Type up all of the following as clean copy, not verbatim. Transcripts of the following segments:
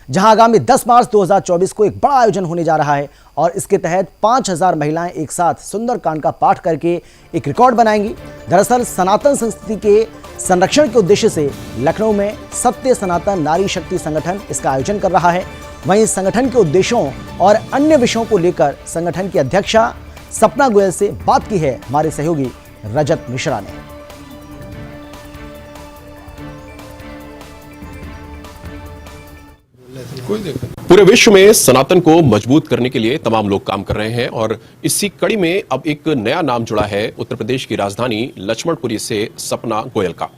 जहां आगामी 10 मार्च 2024 को एक बड़ा आयोजन होने जा रहा है और इसके तहत 5000 महिलाएं एक साथ सुंदरकांड का पाठ करके एक रिकॉर्ड बनाएंगी। दरअसल सनातन संस्कृति के संरक्षण के उद्देश्य से लखनऊ में सत्य सनातन नारी शक्ति संगठन इसका आयोजन कर रहा है। वहीं संगठन के उद्देश्यों और अन्य विषयों को लेकर संगठन की अध्यक्षा सपना गोयल से बात की है हमारे सहयोगी रजत मिश्रा ने। पूरे विश्व में सनातन को मजबूत करने के लिए तमाम लोग काम कर रहे हैं और इसी कड़ी में अब एक नया नाम जुड़ा है उत्तर प्रदेश की राजधानी लक्ष्मणपुरी से सपना गोयल का।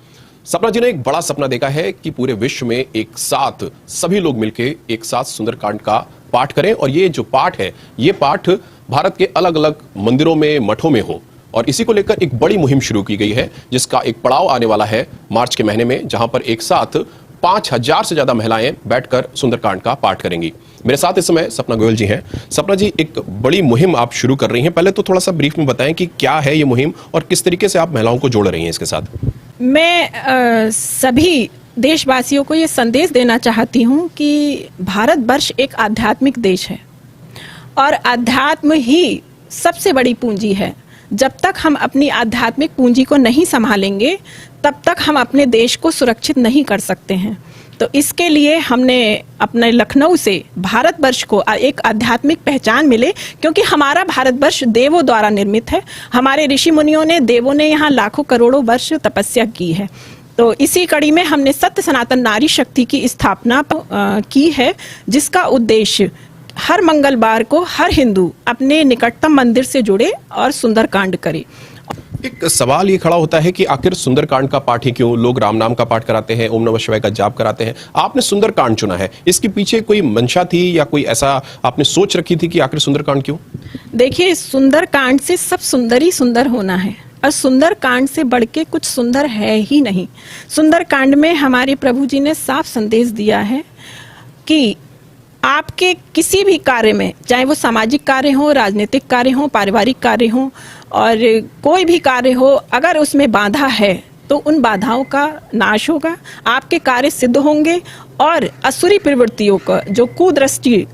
सपना जी ने एक बड़ा सपना देखा है कि पूरे विश्व में एक साथ सभी लोग मिलकर एक साथ सुंदरकांड का पाठ करें और ये जो पाठ है ये पाठ भारत के अलग अलग मंदिरों में मठों में हो और इसी को लेकर एक बड़ी मुहिम शुरू की गई है जिसका एक पड़ाव आने वाला है मार्च के महीने में, जहां पर एक साथ 5000 से ज्यादा महिलाएं बैठकर सुंदरकांड का पाठ करेंगी। मेरे साथ इस समय सपना गोयल जी हैं। सपना जी, एक बड़ी मुहिम आप शुरू कर रही हैं, पहले तो थोड़ा सा ब्रीफ में बताएं कि क्या है ये मुहिम और किस तरीके से आप महिलाओं को जोड़ रही हैं इसके साथ। मैं सभी देशवासियों को ये संदेश देना चाहती हूँ कि भारतवर्ष एक आध्यात्मिक देश है और अध्यात्म ही सबसे बड़ी पूंजी है। जब तक हम अपनी आध्यात्मिक पूंजी को नहीं संभालेंगे तब तक हम अपने देश को सुरक्षित नहीं कर सकते हैं। तो इसके लिए हमने अपने लखनऊ से भारतवर्ष को एक आध्यात्मिक पहचान मिले, क्योंकि हमारा भारतवर्ष देवों द्वारा निर्मित है। हमारे ऋषि मुनियों ने, देवों ने यहाँ लाखों करोड़ों वर्ष तपस्या की है। तो इसी कड़ी में हमने सत्य सनातन नारी शक्ति की स्थापना की है, जिसका उद्देश्य हर मंगलवार को हर हिंदू अपने निकटतम मंदिर से जुड़े और सुंदरकांड करे। एक सवाल ये खड़ा होता है कि आखिर सुंदरकांड का पाठ ही क्यों? लोग राम नाम का पाठ कराते हैं, ओम नमः शिवाय का जाप कराते हैं, आपने सुंदरकांड चुना है, इसके पीछे कोई मंशा थी या कोई ऐसा आपने सोच रखी थी कि आखिर सुंदरकांड क्यों? देखिए, सुंदरकांड से सब सुंदर ही सुंदर होना है और सुंदरकांड से बढ़ के कुछ सुंदर है ही नहीं। सुंदरकांड में हमारे प्रभु जी ने साफ संदेश दिया है कि आपके किसी भी कार्य में, चाहे वो सामाजिक कार्य हो, राजनीतिक कार्य हो, पारिवारिक कार्य हो और कोई भी कार्य हो, अगर उसमें बाधा है तो उन बाधाओं का नाश होगा, आपके कार्य सिद्ध होंगे और असुरी प्रवृत्तियों का जो कुदृष्टि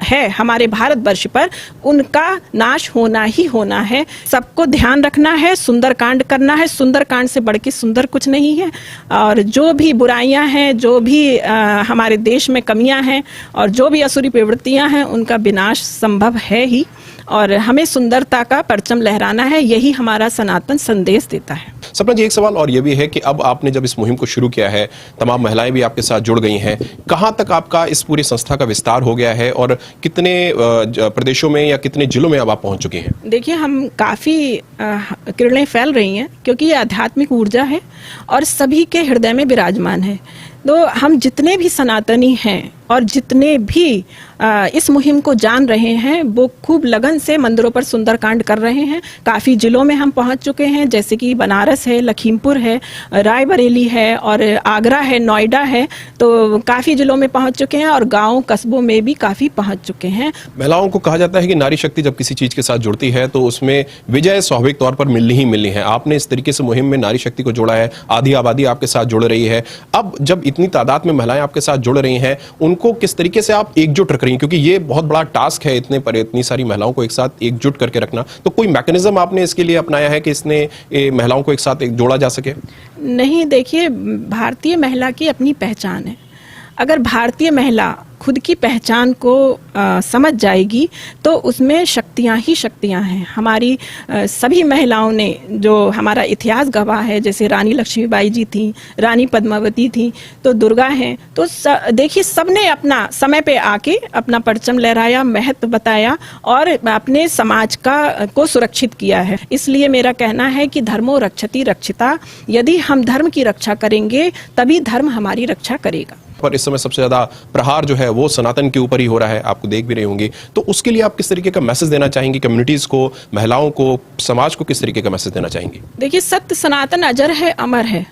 है हमारे भारतवर्ष पर, उनका नाश होना ही होना है। सबको ध्यान रखना है, सुंदरकांड करना है। सुंदरकांड से बढ़ के सुंदर कुछ नहीं है और जो भी बुराइयां हैं, जो भी हमारे देश में कमियां हैं और जो भी असुरी प्रवृत्तियां हैं, उनका विनाश संभव है ही और हमें सुंदरता का परचम लहराना है। यही हमारा सनातन संदेश देता है। सपना जी, एक सवाल और ये भी है कि अब आपने जब इस मुहिम को शुरू किया है, तमाम महिलाएं भी आपके साथ जुड़ गई हैं, कहां तक आपका इस पूरी संस्था का विस्तार हो गया है और कितने प्रदेशों में या कितने जिलों में अब आप पहुंच चुके हैं? देखिए, हम काफी किरणें फैल रही हैं क्योंकि ये आध्यात्मिक ऊर्जा है और सभी के हृदय में विराजमान है। तो हम जितने भी सनातनी हैं और जितने भी इस मुहिम को जान रहे हैं, वो खूब लगन से मंदिरों पर सुंदरकांड कर रहे हैं। काफ़ी जिलों में हम पहुंच चुके हैं, जैसे कि बनारस है, लखीमपुर है, रायबरेली है और आगरा है, नोएडा है। तो काफ़ी जिलों में पहुंच चुके हैं और गाँव कस्बों में भी काफ़ी पहुंच चुके हैं। महिलाओं को कहा जाता है कि नारी शक्ति जब किसी चीज़ के साथ जुड़ती है तो उसमें विजय स्वाभाविक तौर पर मिलनी ही मिलनी है। आपने इस तरीके से मुहिम में नारी शक्ति को जोड़ा है, आधी आबादी आपके साथ जुड़ रही है। अब जब इतनी तादाद में महिलाएं आपके साथ जुड़ रही हैं, उनको किस तरीके से आप एकजुट रख रही हैं? क्योंकि ये बहुत बड़ा टास्क है, इतनी सारी महिलाओं को एक साथ एकजुट करके रखना। तो कोई मैकेनिज्म आपने इसके लिए अपनाया है कि इसने महिलाओं को एक साथ जोड़ा जा सके? नहीं, देखिए, भारतीय महिला की अपनी पहचान है। अगर भारतीय महिला खुद की पहचान को समझ जाएगी तो उसमें शक्तियां ही शक्तियां हैं। हमारी सभी महिलाओं ने, जो हमारा इतिहास गवाह है, जैसे रानी लक्ष्मीबाई जी थी, रानी पद्मावती थी, तो दुर्गा हैं, तो देखिए सबने अपना समय पे आके अपना परचम लहराया, महत्व बताया और अपने समाज को सुरक्षित किया है। इसलिए मेरा कहना है कि धर्मो रक्षति रक्षिता, यदि हम धर्म की रक्षा करेंगे तभी धर्म हमारी रक्षा करेगा। पर इस समय सबसे ज्यादा प्रहार जो है वो सनातन के ऊपर ही हो रहा है, आपको देख भी रहे होंगे। तो उसके लिए आप किस तरीके का मैसेज देना चाहेंगे कम्युनिटीज को, महिलाओं को, समाज को? किस तरीके का मैसेज देना चाहेंगे? देखिए, सत्य सनातन अजर है, अमर है।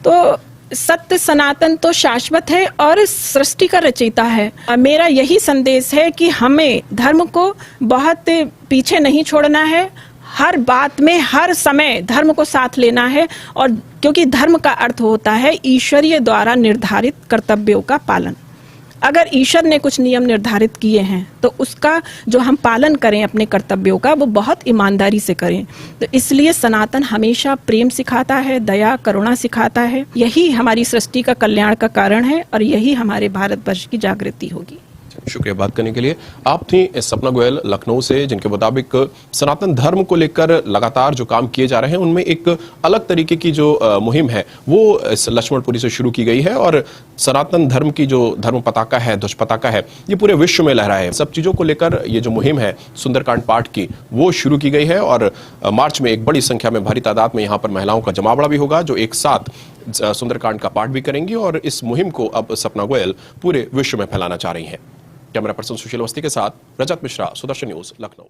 तो सत्य सनातन तो शाश्वत है और सृष्टि का रचयिता है। मेरा यही संदेश है कि हमें धर्म को बहुत पीछे नहीं छोड़ना है, हर बात में हर समय धर्म को साथ लेना है, और क्योंकि धर्म का अर्थ होता है ईश्वरीय द्वारा निर्धारित कर्तव्यों का पालन। अगर ईश्वर ने कुछ नियम निर्धारित किए हैं तो उसका जो हम पालन करें अपने कर्तव्यों का, वो बहुत ईमानदारी से करें। तो इसलिए सनातन हमेशा प्रेम सिखाता है, दया करुणा सिखाता है। यही हमारी सृष्टि का कल्याण का कारण है और यही हमारे भारतवर्ष की जागृति होगी। शुक्रिया बात करने के लिए। आप थी सपना गोयल लखनऊ से, जिनके मुताबिक सनातन धर्म को लेकर लगातार जो काम किए जा रहे हैं उनमें एक अलग तरीके की जो मुहिम है वो इस लक्ष्मणपुरी से शुरू की गई है और सनातन धर्म की जो धर्म पताका है, ध्वज पताका है, ये पूरे विश्व में लहरा है। सब चीजों को लेकर ये जो मुहिम है सुंदरकांड पाठ की, वो शुरू की गई है और मार्च में एक बड़ी संख्या में भारी तादाद में यहाँ पर महिलाओं का जमावड़ा भी होगा जो एक साथ सुंदरकांड का पाठ भी करेंगी और इस मुहिम को अब सपना गोयल पूरे विश्व में फैलाना चाह रही हैं। कैमरा पर्सन सुशील अवस्थी के साथ रजत मिश्रा, सुदर्शन न्यूज, लखनऊ।